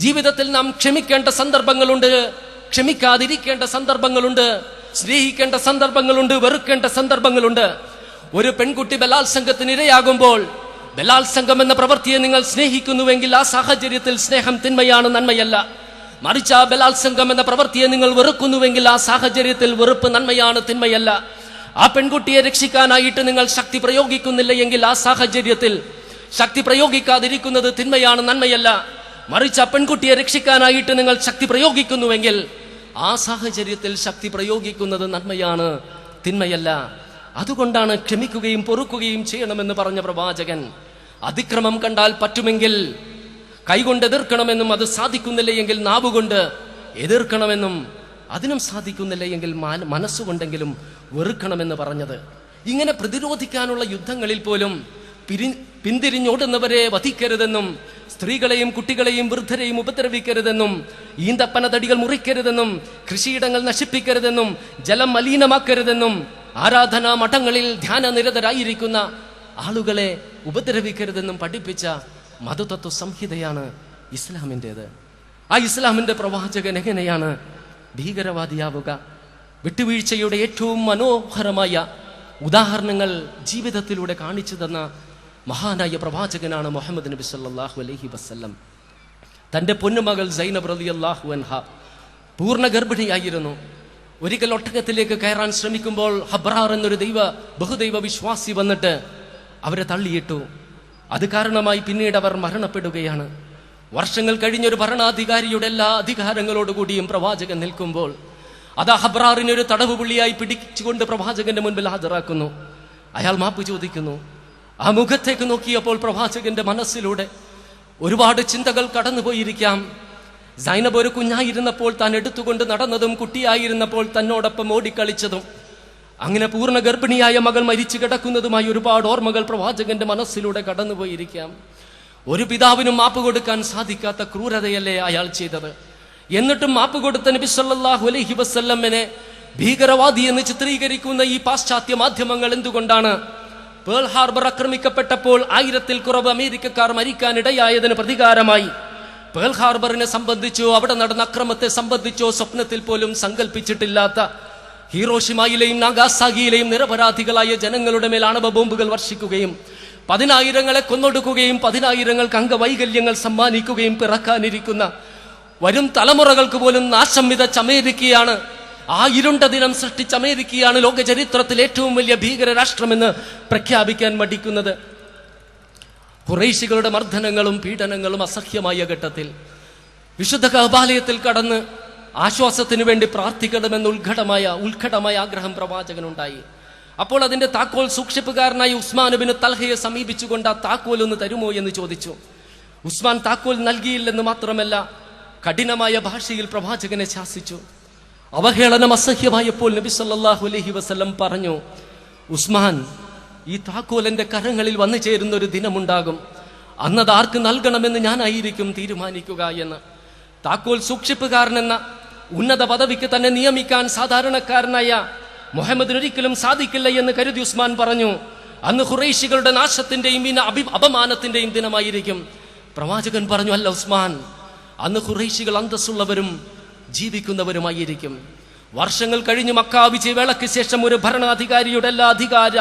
ജീവിതത്തിൽ നാം ക്ഷമിക്കേണ്ട സന്ദർഭങ്ങളുണ്ട്, ക്ഷമിക്കാതിരിക്കേണ്ട സന്ദർഭങ്ങളുണ്ട്, സ്നേഹിക്കേണ്ട സന്ദർഭങ്ങളുണ്ട്, വെറുക്കേണ്ട സന്ദർഭങ്ങളുണ്ട്. ഒരു പെൺകുട്ടി ബലാത്സംഗത്തിന് ഇരയാകുമ്പോൾ ബലാത്സംഗം എന്ന പ്രവൃത്തിയെ നിങ്ങൾ സ്നേഹിക്കുന്നുവെങ്കിൽ ആ സാഹചര്യത്തിൽ സ്നേഹം തിന്മയാണ്, നന്മയല്ല. മറിച്ച് ആ ബലാത്സംഗം എന്ന പ്രവൃത്തിയെ നിങ്ങൾ വെറുക്കുന്നുവെങ്കിൽ ആ സാഹചര്യത്തിൽ വെറുപ്പ് നന്മയാണ്, തിന്മയല്ല. ആ പെൺകുട്ടിയെ രക്ഷിക്കാനായിട്ട് നിങ്ങൾ ശക്തി പ്രയോഗിക്കുന്നില്ല എങ്കിൽ ആ സാഹചര്യത്തിൽ ശക്തി പ്രയോഗിക്കാതിരിക്കുന്നത് തിന്മയാണ്, നന്മയല്ല. മറിച്ച് ആ പെൺകുട്ടിയെ രക്ഷിക്കാനായിട്ട് നിങ്ങൾ ശക്തി പ്രയോഗിക്കുന്നുവെങ്കിൽ ആ സാഹചര്യത്തിൽ ശക്തി പ്രയോഗിക്കുന്നത് നന്മയാണ്, തിന്മയല്ല. അതുകൊണ്ടാണ് ക്ഷമിക്കുകയും പൊറുക്കുകയും ചെയ്യണമെന്ന് പറഞ്ഞ പ്രവാചകൻ. അതിക്രമം കണ്ടാൽ പറ്റുമെങ്കിൽ കൈകൊണ്ട് എതിർക്കണമെന്നും അത് സാധിക്കുന്നില്ല എങ്കിൽ നാവുകൊണ്ട് എതിർക്കണമെന്നും അതിനും സാധിക്കുന്നില്ല എങ്കിൽ മനസ്സുകൊണ്ടെങ്കിലും വെറുക്കണമെന്ന് പറഞ്ഞത്. ഇങ്ങനെ പ്രതിരോധിക്കാനുള്ള യുദ്ധങ്ങളിൽ പോലും പിന്തിരിഞ്ഞോടുന്നവരെ വധിക്കരുതെന്നും സ്ത്രീകളെയും കുട്ടികളെയും വൃദ്ധരെയും ഉപദ്രവിക്കരുതെന്നും ഈന്തപ്പന തടികൾ മുറിക്കരുതെന്നും കൃഷിയിടങ്ങൾ നശിപ്പിക്കരുതെന്നും ജലം മലിനമാക്കരുതെന്നും ആരാധനാ മഠങ്ങളിൽ ധ്യാനനിരതരായിരിക്കുന്ന ആളുകളെ ഉപദ്രവിക്കരുതെന്നും പഠിപ്പിച്ച മതതത്വ സംഹിതയാണ് ഇസ്ലാമിൻ്റെത്. ആ ഇസ്ലാമിൻ്റെ പ്രവാചകൻ എങ്ങനെയാണ് ഭീകരവാദിയാവുക? വിട്ടുവീഴ്ചയുടെ ഏറ്റവും മനോഹരമായ ഉദാഹരണങ്ങൾ ജീവിതത്തിലൂടെ കാണിച്ചു തന്ന മഹാനായ പ്രവാചകനാണ് മുഹമ്മദ് നബി സല്ലല്ലാഹു അലൈഹി വസല്ലം. തൻ്റെ പൊന്നുമകൾ സൈനബ് റളിയല്ലാഹു അൻഹ പൂർണ്ണ ഗർഭിണിയായിരുന്നു. ഒരിക്കൽ ഒട്ടകത്തിലേക്ക് കയറാൻ ശ്രമിക്കുമ്പോൾ ഹബ്രാർ എന്നൊരു ബഹുദൈവ വിശ്വാസി വന്നിട്ട് അവരെ തള്ളിയിട്ടു. അത് കാരണമായി പിന്നീട് അവർ മരണപ്പെടുകയാണ്. വർഷങ്ങൾ കഴിഞ്ഞൊരു ഭരണാധികാരിയുടെ എല്ലാ അധികാരങ്ങളോടുകൂടിയും പ്രവാചകൻ നിൽക്കുമ്പോൾ അത് ഹബ്രാറിനെ ഒരു തടവ് പുള്ളിയായി പിടിച്ചുകൊണ്ട് പ്രവാചകന്റെ മുൻപിൽ ഹാജരാക്കുന്നു. അയാൾ മാപ്പ് ചോദിക്കുന്നു. ആ മുഖത്തേക്ക് നോക്കിയപ്പോൾ പ്രവാചകന്റെ മനസ്സിലൂടെ ഒരുപാട് ചിന്തകൾ കടന്നുപോയിരിക്കാം. സൈനബ് ഒരു കുഞ്ഞായിരുന്നപ്പോൾ താൻ എടുത്തുകൊണ്ട് നടന്നതും കുട്ടിയായിരുന്നപ്പോൾ തന്നോടൊപ്പം ഓടിക്കളിച്ചതും അങ്ങനെ പൂർണ്ണ ഗർഭിണിയായ മകൾ മരിച്ചു കിടക്കുന്നതുമായി ഒരുപാട് ഓർമ്മകൾ പ്രവാചകന്റെ മനസ്സിലൂടെ കടന്നുപോയിരിക്കാം. ഒരു പിതാവിനും മാപ്പ് കൊടുക്കാൻ സാധിക്കാത്ത ക്രൂരതയല്ലേ അയാൾ ചെയ്തത്. എന്നിട്ടും മാപ്പ് കൊടുത്ത നബി സല്ലല്ലാഹു അലൈഹി വസല്ലമിനെ ഭീകരവാദി എന്ന് ചിത്രീകരിക്കുന്ന ഈ പാശ്ചാത്യ മാധ്യമങ്ങൾ എന്തുകൊണ്ടാണ് പേൾ ഹാർബർ ആക്രമിക്കപ്പെട്ടപ്പോൾ 1000-ൽ കുറവ് അമേരിക്കക്കാർ മരിക്കാനിടയായതിന് പ്രതികാരമായി പേൾ ഹാർബറിനെ സംബന്ധിച്ചോ അവിടെ നടന്ന അക്രമത്തെ സംബന്ധിച്ചോ സ്വപ്നത്തിൽ പോലും സങ്കല്പിച്ചിട്ടില്ലാത്ത ഹീറോഷിമയിലെയും നാഗാസാകിയിലെയും നിരപരാധികളായ ജനങ്ങളുടെ മേൽ ആണവ ബോംബുകൾ വർഷിക്കുകയും 10,000-ങ്ങളെ കൊന്നൊടുക്കുകയും 10,000-ങ്ങൾക്ക് അംഗവൈകല്യങ്ങൾ സമ്മാനിക്കുകയും പിറക്കാനിരിക്കുന്ന വരും തലമുറകൾക്ക് പോലും നാശം വിതച്ച അമേരിക്കയാണ്, ആ ഇരുണ്ട ദിനം സൃഷ്ടിച്ച അമേരിക്കയാണ് ലോക ചരിത്രത്തിൽ ഏറ്റവും വലിയ ഭീകര രാഷ്ട്രമെന്ന് പ്രഖ്യാപിക്കാൻ മടിക്കുന്നത്. ഖുറൈശികളുടെ മർദ്ദനങ്ങളും പീഡനങ്ങളും അസഹ്യമായ ഘട്ടത്തിൽ വിശുദ്ധ കഅബാലയത്തിൽ കടന്ന് ആശ്വാസത്തിനു വേണ്ടി പ്രാർത്ഥിക്കണമെന്ന് ഉത്കടമായ ആഗ്രഹം പ്രവാചകനുണ്ടായി. അപ്പോൾ അതിന്റെ താക്കോൽ സൂക്ഷിപ്പുകാരനായി ഉസ്മാൻ ഇബ്നു തൽഹയെ സമീപിച്ചുകൊണ്ട് ആ താക്കോൽ ഒന്ന് തരുമോ എന്ന് ചോദിച്ചു. ഉസ്മാൻ താക്കോൽ നൽകിയില്ലെന്ന് മാത്രമല്ല കഠിനമായ ഭാഷയിൽ പ്രവാചകനെ ശാസിച്ചു. അവഹേളനം അസഹ്യമായപ്പോൾ നബി സല്ലല്ലാഹു അലൈഹി വസല്ലം പറഞ്ഞു, ഉസ്മാൻ, ഈ താക്കോൽ എൻ്റെ കരങ്ങളിൽ വന്നു ചേരുന്ന ഒരു ദിനമുണ്ടാകും, അന്നത് ആർക്ക് നൽകണമെന്ന് ഞാനായിരിക്കും തീരുമാനിക്കുക എന്ന്. താക്കോൽ സൂക്ഷിപ്പുകാരനെന്ന ഉന്നത പദവിക്ക് തന്നെ നിയമിക്കാൻ സാധാരണക്കാരനായ മുഹമ്മദിന് ഒരിക്കലും സാധിക്കില്ല എന്ന് കരുതി ഉസ്മാൻ പറഞ്ഞു, അന്ന് ഖുറൈശികളുടെ നാശത്തിന്റെയും അപമാനത്തിന്റെയും ദിനമായിരിക്കും. പ്രവാചകൻ പറഞ്ഞു, അല്ല ഉസ്മാൻ, അന്ന് ഖുറൈശികൾ അന്തസ്സുള്ളവരും ജീവിക്കുന്നവരുമായിരിക്കും. വർഷങ്ങൾ കഴിഞ്ഞ് മക്ക വിജയവേളയ്ക്ക് ശേഷം ഒരു ഭരണാധികാരിയുടെ എല്ലാ അധികാര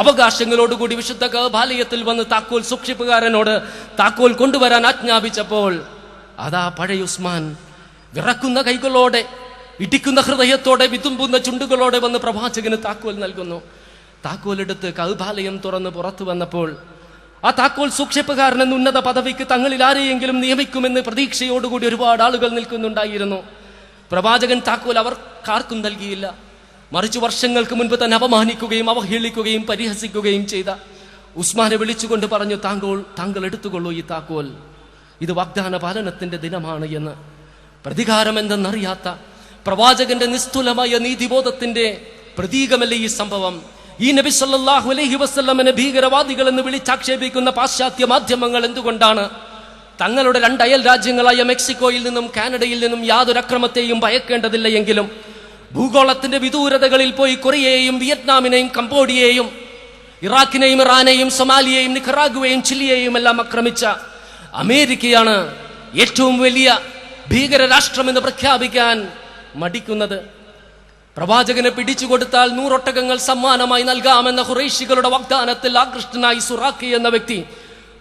അവകാശങ്ങളോടുകൂടി വിശുദ്ധ കഅബാലയത്തിൽ വന്ന് താക്കോൽ സൂക്ഷിപ്പുകാരനോട് താക്കോൽ കൊണ്ടുവരാൻ ആജ്ഞാപിച്ചപ്പോൾ അതാ പഴയ ഉസ്മാൻ വിറക്കുന്ന കൈകളോടെ, ഇടിക്കുന്ന ഹൃദയത്തോടെ, വിതുമ്പുന്ന ചുണ്ടുകളോടെ വന്ന് പ്രവാചകന് താക്കോൽ നൽകുന്നു. താക്കോലെടുത്ത് കഅബാലയം തുറന്ന് പുറത്തു വന്നപ്പോൾ ആ താക്കോൽ സൂക്ഷിപ്പുകാരനെന്ന ഉന്നത പദവിക്ക് തങ്ങളിൽ ആരെയെങ്കിലും നിയമിക്കുമെന്ന് പ്രതീക്ഷയോടുകൂടി ഒരുപാട് ആളുകൾ നിൽക്കുന്നുണ്ടായിരുന്നു. പ്രവാചകൻ താക്കോൽ അവർക്കാർക്കും നൽകിയില്ല. മറിച്ച് വർഷങ്ങൾക്ക് മുൻപ് തന്നെ അപമാനിക്കുകയും അവഹേളിക്കുകയും പരിഹസിക്കുകയും ചെയ്ത ഉസ്മാനെ വിളിച്ചുകൊണ്ട് പറഞ്ഞു, താങ്കൾ എടുത്തുകൊള്ളൂ ഈ താക്കോൽ, ഇത് വാഗ്ദാന പാലനത്തിന്റെ ദിനമാണ് എന്ന്. പ്രതികാരം എന്തെന്നറിയാത്ത പ്രവാചകന്റെ നിസ്തുലമായ നീതിബോധത്തിന്റെ പ്രതീകമല്ലേ ഈ സംഭവം? ഈ നബി സല്ലല്ലാഹു അലൈഹി വസല്ലമനെ ഭീകരവാദികൾ എന്ന് വിളിച്ചാക്ഷേപിക്കുന്ന പാശ്ചാത്യ മാധ്യമങ്ങൾ എന്തുകൊണ്ടാണ് തങ്ങളുടെ 2 അയൽ രാജ്യങ്ങളായ മെക്സിക്കോയിൽ നിന്നും കാനഡയിൽ നിന്നും യാതൊരു അക്രമത്തെയും ഭയക്കേണ്ടതില്ല എങ്കിലും ഭൂഗോളത്തിന്റെ വിദൂരതകളിൽ പോയി കൊറിയയെയും വിയറ്റ്നാമിനെയും കംബോഡിയയെയും ഇറാഖിനെയും ഇറാനെയും സൊമാലിയെയും നിക്കറാഗുവയെയും ചിലിയെയും എല്ലാം ആക്രമിച്ച അമേരിക്കയാണ് ഏറ്റവും വലിയ ഭീകര രാഷ്ട്രമെന്ന് പ്രഖ്യാപിക്കാൻ മടിക്കുന്നത്? പ്രവാചകനെ പിടിച്ചുകൊടുത്താൽ 100 ഒട്ടകങ്ങൾ സമ്മാനമായി നൽകാമെന്ന ഖുറൈശികളുടെ വാഗ്ദാനത്തിൽ ആകൃഷ്ടനായി സുറാഖി എന്ന വ്യക്തി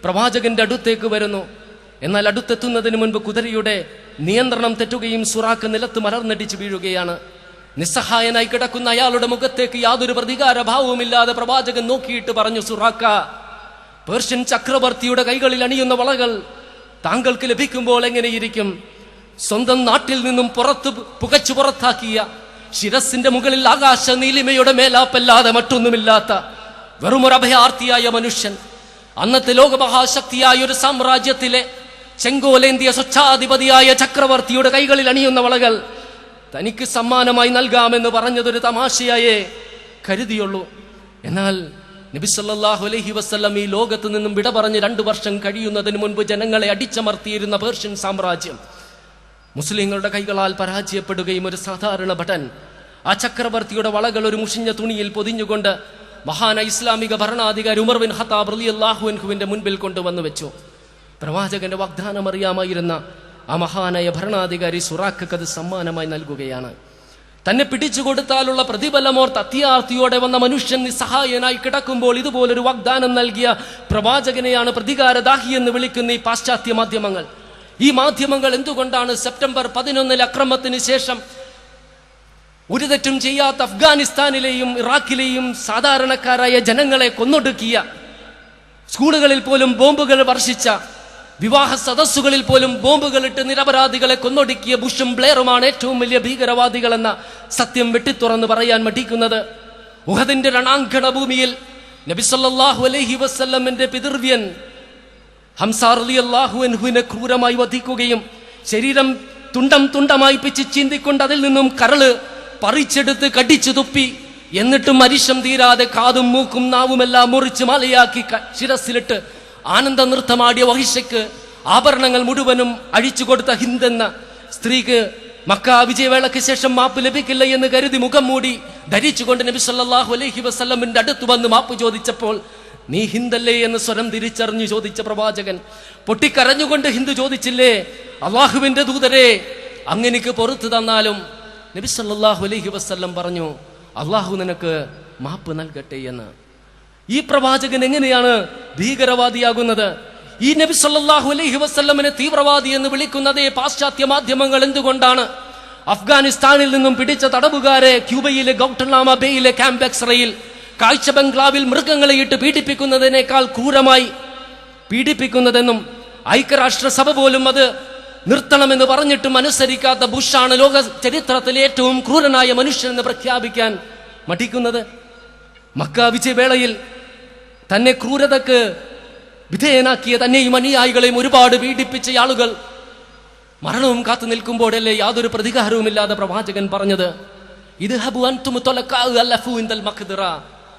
പ്രവാചകന്റെ അടുത്തേക്ക് വരുന്നു. എന്നാൽ അടുത്തെത്തുന്നതിന് മുൻപ് കുതിരയുടെ നിയന്ത്രണം തെറ്റുകയും സുറാഖ് നിലത്ത് മലർന്നടിച്ച് വീഴുകയാണ്. നിസ്സഹായനായി കിടക്കുന്ന അയാളുടെ മുഖത്തേക്ക് യാതൊരു പ്രതികാര ഭാവവുമില്ലാതെ പ്രവാചകൻ നോക്കിയിട്ട് പറഞ്ഞു, സുറാഖ, പേർഷ്യൻ ചക്രവർത്തിയുടെ കൈകളിൽ അണിയുന്ന വളകൾ താങ്കൾക്ക് ലഭിക്കുമ്പോൾ എങ്ങനെയിരിക്കും? സ്വന്തം നാട്ടിൽ നിന്നും പുകച്ചു പുറത്താക്കിയ, ശിരസിന്റെ മുകളിൽ ആകാശ നീലിമയുടെ മേലാപ്പല്ലാതെ മറ്റൊന്നുമില്ലാത്ത വെറുമൊരു അഭയാർത്ഥിയായ മനുഷ്യൻ, അന്നത്തെ ലോകമഹാശക്തിയായ ഒരു സാമ്രാജ്യത്തിലെ ചെങ്കോലേന്തിയ സ്വച്ഛാധിപതിയായ ചക്രവർത്തിയുടെ കൈകളിൽ അണിയുന്ന വളകൾ തനിക്ക് സമ്മാനമായി നൽകാമെന്ന് പറഞ്ഞതൊരു തമാശയായേ കരുതിയുള്ളൂ. എന്നാൽ നബി സല്ലല്ലാഹു അലൈഹി വസല്ലം ഈ ലോകത്ത് നിന്നും വിട പറഞ്ഞ് 2 വർഷം കഴിയുന്നതിന് മുൻപ് ജനങ്ങളെ അടിച്ചമർത്തിയിരുന്ന പേർഷ്യൻ സാമ്രാജ്യം മുസ്ലിങ്ങളുടെ കൈകളാൽ പരാജയപ്പെടുകയും ഒരു സാധാരണ ഭടൻ ആ ചക്രവർത്തിയുടെ വളകൾ ഒരു മുഷിഞ്ഞ തുണിയിൽ പൊതിഞ്ഞുകൊണ്ട് മഹാനായ ഇസ്ലാമിക ഭരണാധികാരി ഉമർ ബിൻ ഖത്താബ് റളിയല്ലാഹു അൻഹുവിന്റെ മുൻപിൽ കൊണ്ടുവന്നു വെച്ചു. പ്രവാചകന്റെ വാഗ്ദാനം അറിയാമായിരുന്ന ആ മഹാനായ ഭരണാധികാരി സുറാഖക്ക് അത് സമ്മാനമായി നൽകുകയാണ്. തന്നെ പിടിച്ചുകൊടുത്താലുള്ള പ്രതിഫലമോർത്ത് അത്യാർത്ഥിയോടെ വന്ന മനുഷ്യൻ നിസ്സഹായനായി കിടക്കുമ്പോൾ ഇതുപോലൊരു വാഗ്ദാനം നൽകിയ പ്രവാചകനെയാണ് പ്രതികാരദാഹി എന്ന് വിളിക്കുന്ന ഈ പാശ്ചാത്യ മാധ്യമങ്ങൾ. ഈ മാധ്യമങ്ങൾ എന്തുകൊണ്ടാണ് സെപ്റ്റംബർ 11 അക്രമത്തിന് ശേഷം ഒരു തെറ്റും ചെയ്യാത്ത അഫ്ഗാനിസ്ഥാനിലെയും ഇറാഖിലെയും സാധാരണക്കാരായ ജനങ്ങളെ കൊന്നൊടുക്കിയ, സ്കൂളുകളിൽ പോലും ബോംബുകൾ വർഷിച്ച, വിവാഹ സദസ്സുകളിൽ പോലും ബോംബുകളിട്ട് നിരപരാധികളെ കൊന്നൊടുക്കിയ ബുഷും ബ്ലെയറുമാണ് ഏറ്റവും വലിയ ഭീകരവാദികളെന്ന സത്യം വെട്ടിത്തുറന്ന് പറയാൻ മടിക്കുന്നത്? ഉഹദിന്റെ രണാങ്കണ ഭൂമിയിൽ നബി സല്ലല്ലാഹു അലൈഹി വസല്ലമിന്റെ പിതൃവ്യൻ ഹംസ റളിയല്ലാഹു അൻഹുവിനെ ക്രൂരമായി വധിക്കുകയും ശരീരം തുണ്ടം തുണ്ടമായി പിച്ച് ചീന്തിക്കൊണ്ട് അതിൽ നിന്നും കരള് പറിച്ചെടുത്ത് കടിച്ചു തുപ്പി, എന്നിട്ടും അരിശം തീരാതെ കാതും മൂക്കും നാവുമെല്ലാം മുറിച്ച് മാലയാക്കി ശിരസിലിട്ട് ആനന്ദ നൃത്തമാടിയ വഹിഷയ്ക്ക് ആഭരണങ്ങൾ മുഴുവനും അഴിച്ചു കൊടുത്ത ഹിന്ദ് എന്ന സ്ത്രീക്ക് മക്ക വിജയവേളയ്ക്ക് ശേഷം മാപ്പ് ലഭിക്കില്ല എന്ന് കരുതി മുഖം മൂടി ധരിച്ചുകൊണ്ട് നബി സല്ലല്ലാഹു അലൈഹി വസല്ലമിന്റെ അടുത്ത് വന്ന് മാപ്പ് ചോദിച്ചപ്പോൾ, നീ ഹിന്ദല്ലേ എന്ന് സ്വരം തിരിച്ചറിഞ്ഞു ചോദിച്ച പ്രവാചകൻ പൊട്ടിക്കരഞ്ഞുകൊണ്ട് ഹിന്ദു ചോദിച്ചില്ലേ, അള്ളാഹുവിന്റെ ദൂതരെ, അങ്ങനെക്ക് പുറത്തു തന്നാലും? നബി സല്ലല്ലാഹു അലൈഹി വസല്ലം പറഞ്ഞു, അള്ളാഹു നിനക്ക് മാപ്പ് നൽകട്ടെ എന്ന്. ഈ പ്രവാചകൻ എങ്ങനെയാണ് ഭീകരവാദിയാകുന്നത്? ഈ നബി സല്ലല്ലാഹു അലൈഹി വസല്ലമിനെ തീവ്രവാദി എന്ന് വിളിക്കുന്നതേ പാശ്ചാത്യ മാധ്യമങ്ങൾ എന്തുകൊണ്ടാണ്? അഫ്ഗാനിസ്ഥാനിൽ നിന്നും പിടിച്ച തടവുകാരെ ക്യൂബയിലെ ഗൗട്ടനാമ ബേയിലെ ക്യാമ്പ് എക്സ്റയിൽ കാഴ്ച ബംഗ്ലാവിൽ മൃഗങ്ങളെ ഇട്ട് പീഡിപ്പിക്കുന്നതിനേക്കാൾ ക്രൂരമായി പീഡിപ്പിക്കുന്നതെന്നും ഐക്യരാഷ്ട്രസഭ പോലും അത് നിർത്തണമെന്ന് പറഞ്ഞിട്ടും അനുസരിക്കാത്ത ബുഷാണ് ലോക ചരിത്രത്തിലെ ഏറ്റവും ക്രൂരനായ മനുഷ്യനെന്ന് പ്രഖ്യാപിക്കാൻ മടിക്കുന്നത്. മക്ക വിജയവേളയിൽ തന്നെ ക്രൂരതക്ക് വിധേയനാക്കിയ തന്നെയും അനുയായികളെയും ഒരുപാട് പീഡിപ്പിച്ച ആളുകൾ മരണവും കാത്തു നിൽക്കുമ്പോഴല്ലേ യാതൊരു പ്രതികാരവുമില്ലാതെ പ്രവാചകൻ പറഞ്ഞത്,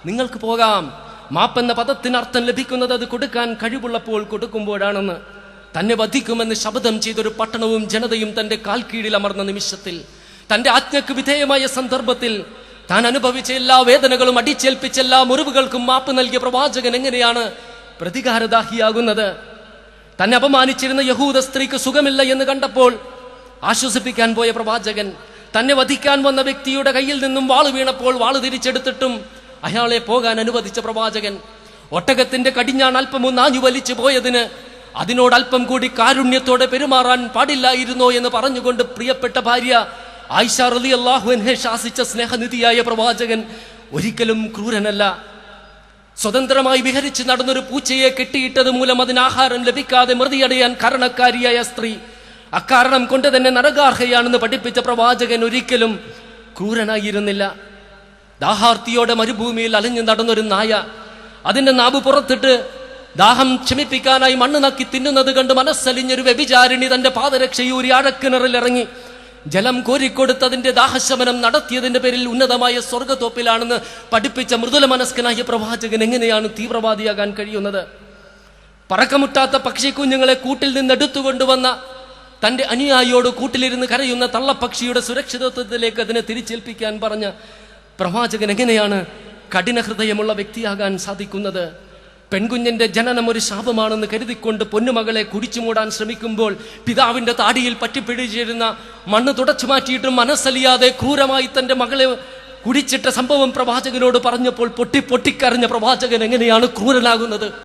നിങ്ങൾക്ക് പോകാം. മാപ്പെന്ന പദത്തിന് അർത്ഥം ലഭിക്കുന്നത് അത് കൊടുക്കാൻ കഴിവുള്ളപ്പോൾ കൊടുക്കുമ്പോഴാണെന്ന്. തന്നെ വധിക്കുമെന്ന് ശപഥം ചെയ്തൊരു പട്ടണവും ജനതയും തന്റെ കാൽ കീഴിൽ അമർന്ന നിമിഷത്തിൽ, തന്റെ ആജ്ഞക്ക് വിധേയമായ സന്ദർഭത്തിൽ താൻ അനുഭവിച്ച എല്ലാ വേദനകളും അടിച്ചേൽപ്പിച്ച എല്ലാ മുറിവുകൾക്കും മാപ്പ് നൽകിയ പ്രവാചകൻ എങ്ങനെയാണ് പ്രതികാരദാഹിയാകുന്നത്? തന്നെ അപമാനിച്ചിരുന്ന യഹൂദ സ്ത്രീക്ക് സുഖമില്ല എന്ന് കണ്ടപ്പോൾ ആശ്വസിപ്പിക്കാൻ പോയ പ്രവാചകൻ, തന്നെ വധിക്കാൻ വന്ന വ്യക്തിയുടെ കയ്യിൽ നിന്നും വാള് വീണപ്പോൾ വാള് തിരിച്ചെടുത്തിട്ടും അയാളെ പോകാൻ അനുവദിച്ച പ്രവാചകൻ, ഒട്ടകത്തിന്റെ കടിഞ്ഞാൺ അല്പമൊന്ന് ആഞ്ഞു വലിച്ചു പോയതിന് അതിനോട് അല്പം കൂടി കാരുണ്യത്തോടെ പെരുമാറാൻ പാടില്ലായിരുന്നോ എന്ന് പറഞ്ഞുകൊണ്ട് പ്രിയപ്പെട്ട ഭാര്യ ആയിഷ റളിയല്ലാഹു അൻഹയെ ശാസിച്ച സ്നേഹനിധിയായ പ്രവാചകൻ ഒരിക്കലും ക്രൂരനല്ല. സ്വതന്ത്രമായി വിഹരിച്ച് നടന്നൊരു പൂച്ചയെ കെട്ടിയിട്ടത് മൂലം അതിന് ആഹാരം ലഭിക്കാതെ മൃതിയടയാൻ കാരണക്കാരിയായ സ്ത്രീ അക്കാരണം കൊണ്ട് തന്നെ നരകാർഹയാണെന്ന് പഠിപ്പിച്ച പ്രവാചകൻ ഒരിക്കലും ക്രൂരനായിരുന്നില്ല. ദാഹാർത്തിയോടെ മരുഭൂമിയിൽ അലഞ്ഞു നടന്നൊരു നായ അതിന്റെ നാവ് പുറത്തിട്ട് ദാഹം ക്ഷമിപ്പിക്കാനായി മണ്ണ് നക്കി തിന്നുന്നത് കണ്ട് മനസ്സലിഞ്ഞൊരു വ്യഭിചാരിണി തന്റെ പാദരക്ഷയൂരി ആഴക്കിണറിലിറങ്ങി ജലം കോരിക്കൊടുത്തതിന്റെ ദാഹശമനം നടത്തിയതിന്റെ പേരിൽ ഉന്നതമായ സ്വർഗത്തോപ്പിലാണെന്ന് പഠിപ്പിച്ച മൃദുല മനസ്കനായ പ്രവാചകൻ എങ്ങനെയാണ് തീവ്രവാദിയാകാൻ കഴിയുന്നത്? പറക്കമുട്ടാത്ത പക്ഷിക്കുഞ്ഞുങ്ങളെ കൂട്ടിൽ നിന്ന് എടുത്തുകൊണ്ടുവന്ന തന്റെ അനുയായിയോട് കൂട്ടിലിരുന്ന് കരയുന്ന തള്ളപ്പക്ഷിയുടെ സുരക്ഷിതത്വത്തിലേക്ക് അതിനെ തിരിച്ചേൽപ്പിക്കാൻ പറഞ്ഞ പ്രവാചകൻ എങ്ങനെയാണ് കഠിന ഹൃദയമുള്ള വ്യക്തിയാകാൻ സാധിക്കുന്നത്? പെൺകുഞ്ഞിന്റെ ജനനം ഒരു ശാപമാണെന്ന് കരുതിക്കൊണ്ട് പൊന്നുമകളെ കുടിച്ചു മൂടാൻ ശ്രമിക്കുമ്പോൾ പിതാവിന്റെ താടിയിൽ പറ്റിപ്പിടിച്ചിരുന്ന മണ്ണ് തുടച്ചു മാറ്റിയിട്ടും മനസ്സലിയാതെ ക്രൂരമായി തന്റെ മകളെ കുടിച്ചിട്ട സംഭവം പ്രവാചകനോട് പറഞ്ഞപ്പോൾ പൊട്ടിക്കരഞ്ഞ പ്രവാചകൻ എങ്ങനെയാണ് ക്രൂരനാകുന്നത്?